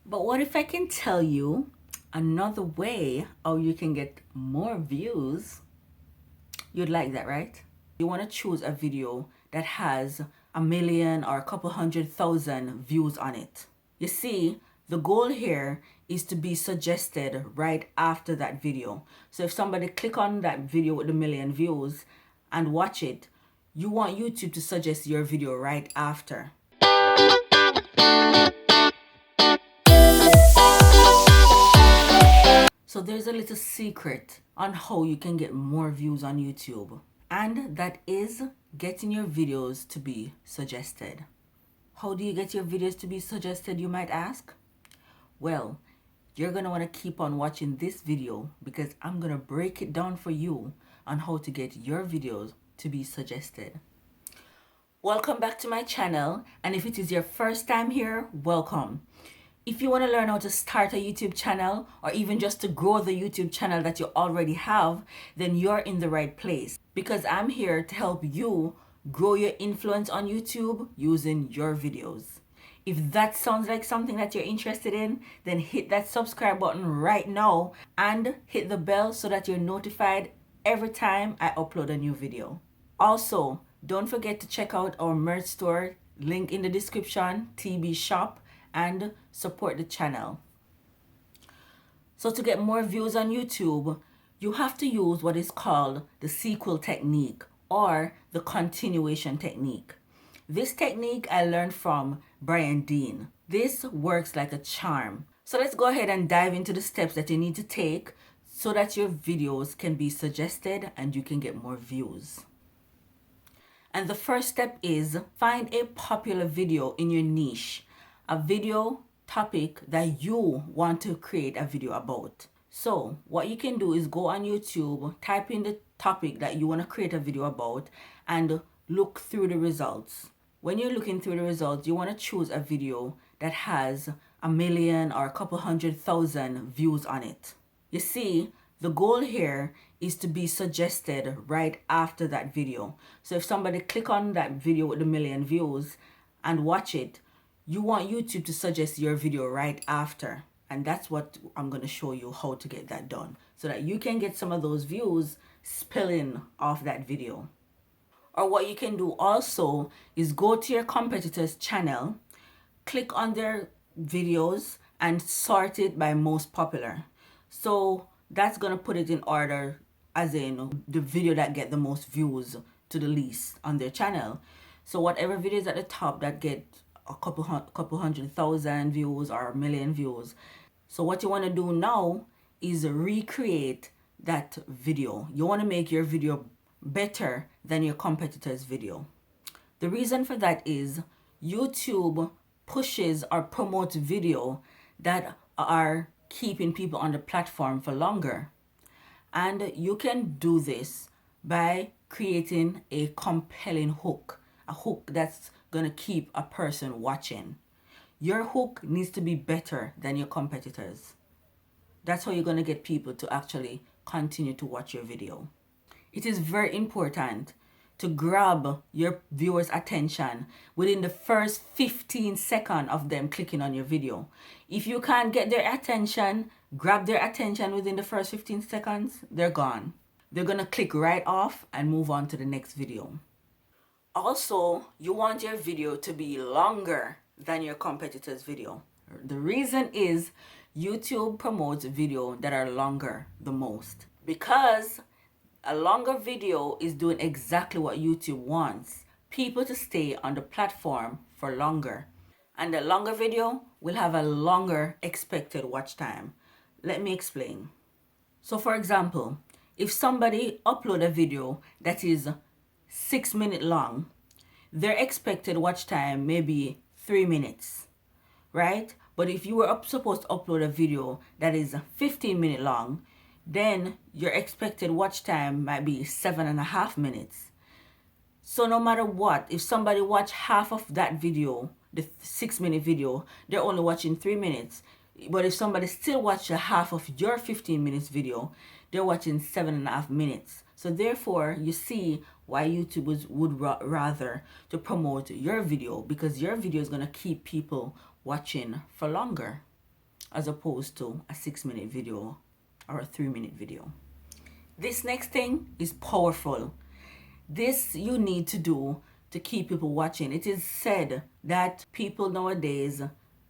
But what if I can tell you another way how you can get more views? You'd like that, right? You want to choose a video that has 1 million or a couple 100,000 views on it. You see, the goal here is to be suggested right after that video. So if somebody click on that video with 1 million views and watch it, you want YouTube to suggest your video right after. So there's a little secret on how you can get more views on YouTube, and that is getting your videos to be suggested. How do you get your videos to be suggested, you might ask? Well, you're going to want to keep on watching this video because I'm going to break it down for you on how to get your videos to be suggested. Welcome back to my channel, and if it is your first time here, welcome. If you want to learn how to start a YouTube channel or even just to grow the YouTube channel that you already have, then you're in the right place because I'm here to help you grow your influence on YouTube using your videos. If that sounds like something that you're interested in, then hit that subscribe button right now and hit the bell so that you're notified every time I upload a new video. Also, don't forget to check out our merch store, link in the description, TB Shop, and support the channel. So to get more views on YouTube, you have to use what is called the sequel technique or the continuation technique. This technique I learned from Brian Dean. This works like a charm. So let's go ahead and dive into the steps that you need to take so that your videos can be suggested and you can get more views. And the first step is find a popular video in your niche, a video topic that you want to create a video about. So what you can do is go on YouTube, type in the topic that you want to create a video about and look through the results. When you're looking through the results, you want to choose a video that has 1 million or a couple 100,000 views on it. You see, the goal here is to be suggested right after that video. So if somebody click on that video with 1 million views and watch it, you want YouTube to suggest your video right after. And that's what I'm going to show you how to get that done so that you can get some of those views spilling off that video. Or what you can do also is go to your competitor's channel, click on their videos and sort it by most popular. So that's going to put it in order as in the video that get the most views to the least on their channel. So whatever video is at the top that get a couple 100,000 views or 1 million views. So what you want to do now is recreate that video. You want to make your video better than your competitor's video. The reason for that is YouTube pushes or promotes video that are keeping people on the platform for longer. And you can do this by creating a compelling hook, a hook that's gonna keep a person watching. Your hook needs to be better than your competitors. That's how you're gonna get people to actually continue to watch your video. It is very important to grab your viewers' attention within the first 15 seconds of them clicking on your video. If you can't get their attention, grab their attention within the first 15 seconds, they're gone. They're gonna click right off and move on to the next video. Also, you want your video to be longer than your competitor's video. The reason is YouTube promotes videos that are longer the most because a longer video is doing exactly what YouTube wants, people to stay on the platform for longer. And a longer video will have a longer expected watch time. Let me explain. So for example, if somebody upload a video that is 6 minutes long, their expected watch time may be 3 minutes, right? But if you were supposed to upload a video that is 15 minutes long, then your expected watch time might be 7.5 minutes. So no matter what, if somebody watch half of that video, the 6 minute video, they're only watching 3 minutes. But if somebody still watch a half of your 15 minutes video, they're watching 7.5 minutes. So therefore, you see why YouTubers would rather to promote your video, because your video is going to keep people watching for longer. as opposed to a 6-minute video or a 3-minute video. This next thing is powerful. This you need to do to keep people watching. It is said that people nowadays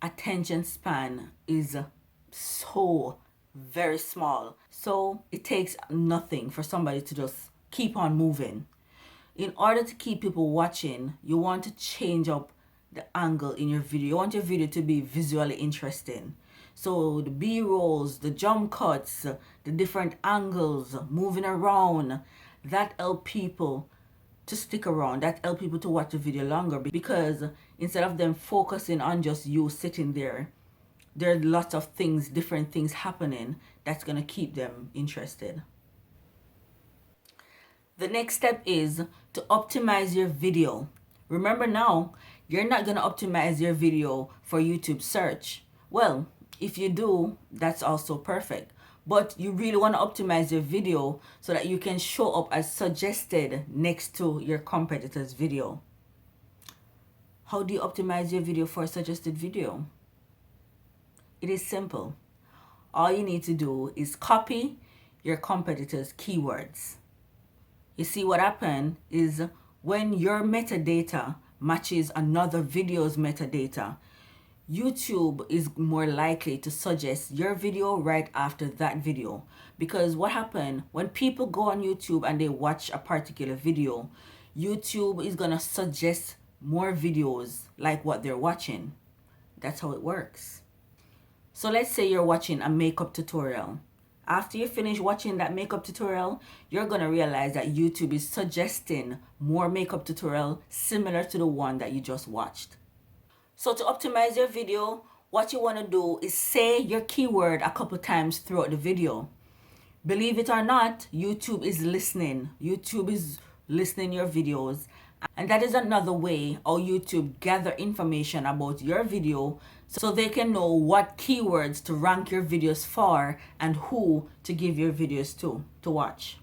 attention span is so very small. So it takes nothing for somebody to just keep on moving. In order to keep people watching, you want to change up the angle in your video. You want your video to be visually interesting. So the B-rolls, the jump cuts, the different angles, moving around, that help people to stick around. That help people to watch the video longer, because instead of them focusing on just you sitting there, there are lots of things, different things happening that's going to keep them interested. The next step is to optimize your video. Remember now, you're not going to optimize your video for YouTube search. Well, if you do, that's also perfect. But you really want to optimize your video so that you can show up as suggested next to your competitor's video. How do you optimize your video for a suggested video? It is simple. All you need to do is copy your competitor's keywords. You see, what happened is when your metadata matches another video's metadata, YouTube is more likely to suggest your video right after that video. Because what happened when people go on YouTube and they watch a particular video, YouTube is going to suggest more videos like what they're watching. That's how it works. So let's say you're watching a makeup tutorial. After you finish watching that makeup tutorial, you're going to realize that YouTube is suggesting more makeup tutorial similar to the one that you just watched. So to optimize your video, what you want to do is say your keyword a couple times throughout the video. Believe it or not, YouTube is listening. YouTube is listening your videos. And that is another way how YouTube gather information about your video so they can know what keywords to rank your videos for and who to give your videos to watch.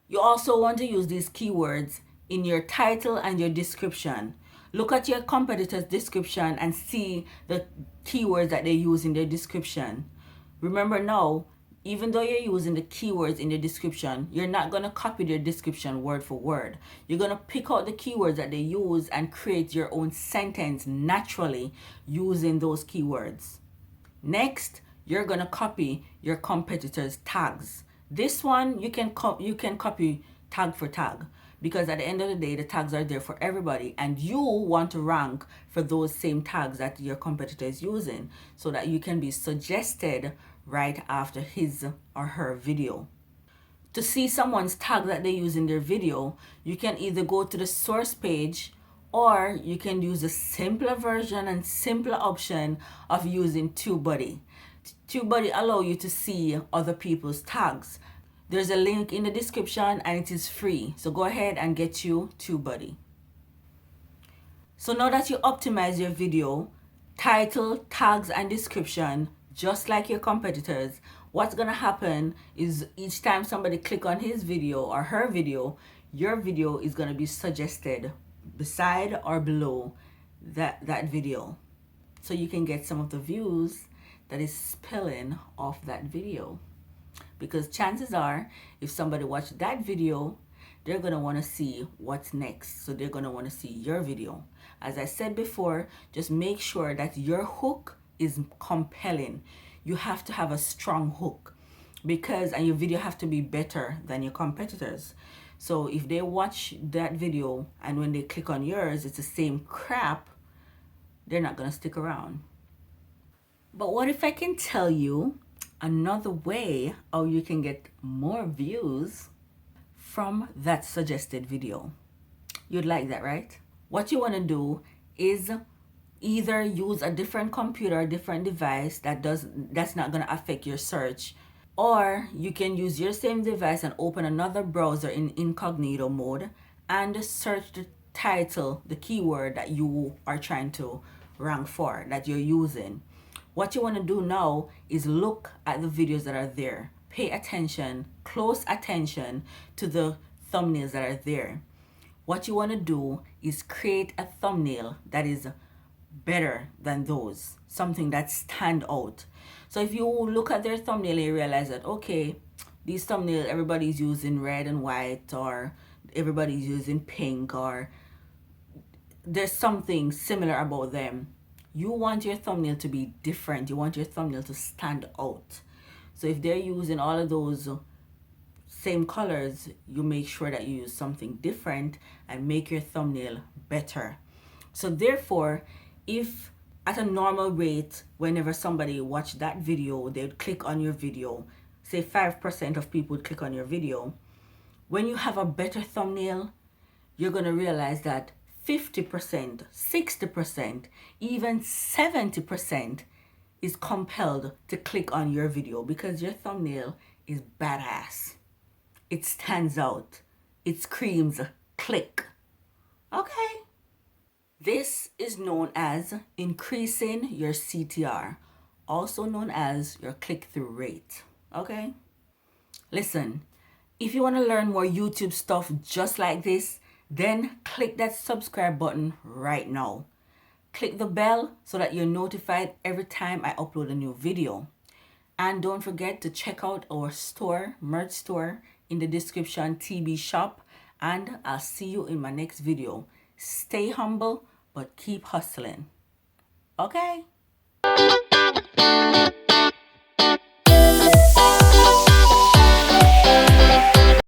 You also want to use these keywords in your title and your description. Look at your competitor's description and see the keywords that they use in their description. Remember now, even though you're using the keywords in the description, you're not going to copy their description word for word. You're going to pick out the keywords that they use and create your own sentence naturally using those keywords. Next, you're going to copy your competitors' tags. This one, you can copy tag for tag, because at the end of the day, the tags are there for everybody, and you want to rank for those same tags that your competitor is using so that you can be suggested right after his or her video. To see someone's tag that they use in their video, you can either go to the source page, or you can use a simpler version and simpler option of using TubeBuddy. TubeBuddy allows you to see other people's tags. There's a link in the description and it is free. So go ahead and get you TubeBuddy. So now that you optimize your video, title, tags, and description, just like your competitors, what's going to happen is each time somebody click on his video or her video, your video is going to be suggested beside or below that video. So you can get some of the views that is spilling off that video. Because chances are, if somebody watched that video, they're going to want to see what's next. So they're going to want to see your video. As I said before, just make sure that your hook is compelling. You have to have a strong hook, and your video have to be better than your competitors. So if they watch that video and when they click on yours, it's the same crap, they're not going to stick around. But what if I can tell you another way how you can get more views from that suggested video? You'd like that, right? What you want to do is either use a different computer, a different device that's not going to affect your search, or you can use your same device and open another browser in incognito mode and search the title, the keyword that you are trying to rank for, that you're using. What you want to do now is look at the videos that are there. Pay attention, close attention to the thumbnails that are there. What you want to do is create a thumbnail that is better than those, something that stand out. So if you look at their thumbnail, you realize that, okay, these thumbnail, everybody's using red and white, or everybody's using pink, or there's something similar about them. You want your thumbnail to be different. You want your thumbnail to stand out. So if they're using all of those same colors, you make sure that you use something different and make your thumbnail better. So therefore, if at a normal rate, whenever somebody watched that video, they'd click on your video, say 5% of people would click on your video. When you have a better thumbnail, you're going to realize that 50%, 60%, even 70% is compelled to click on your video because your thumbnail is badass. It stands out. It screams click. Okay. This is known as increasing your CTR, also known as your click-through rate. Okay? Listen, if you want to learn more YouTube stuff just like this, then click that subscribe button right now. Click the bell so that you're notified every time I upload a new video. And don't forget to check out our store, merch store, in the description, TB shop. And I'll see you in my next video. Stay humble, but keep hustling. Okay?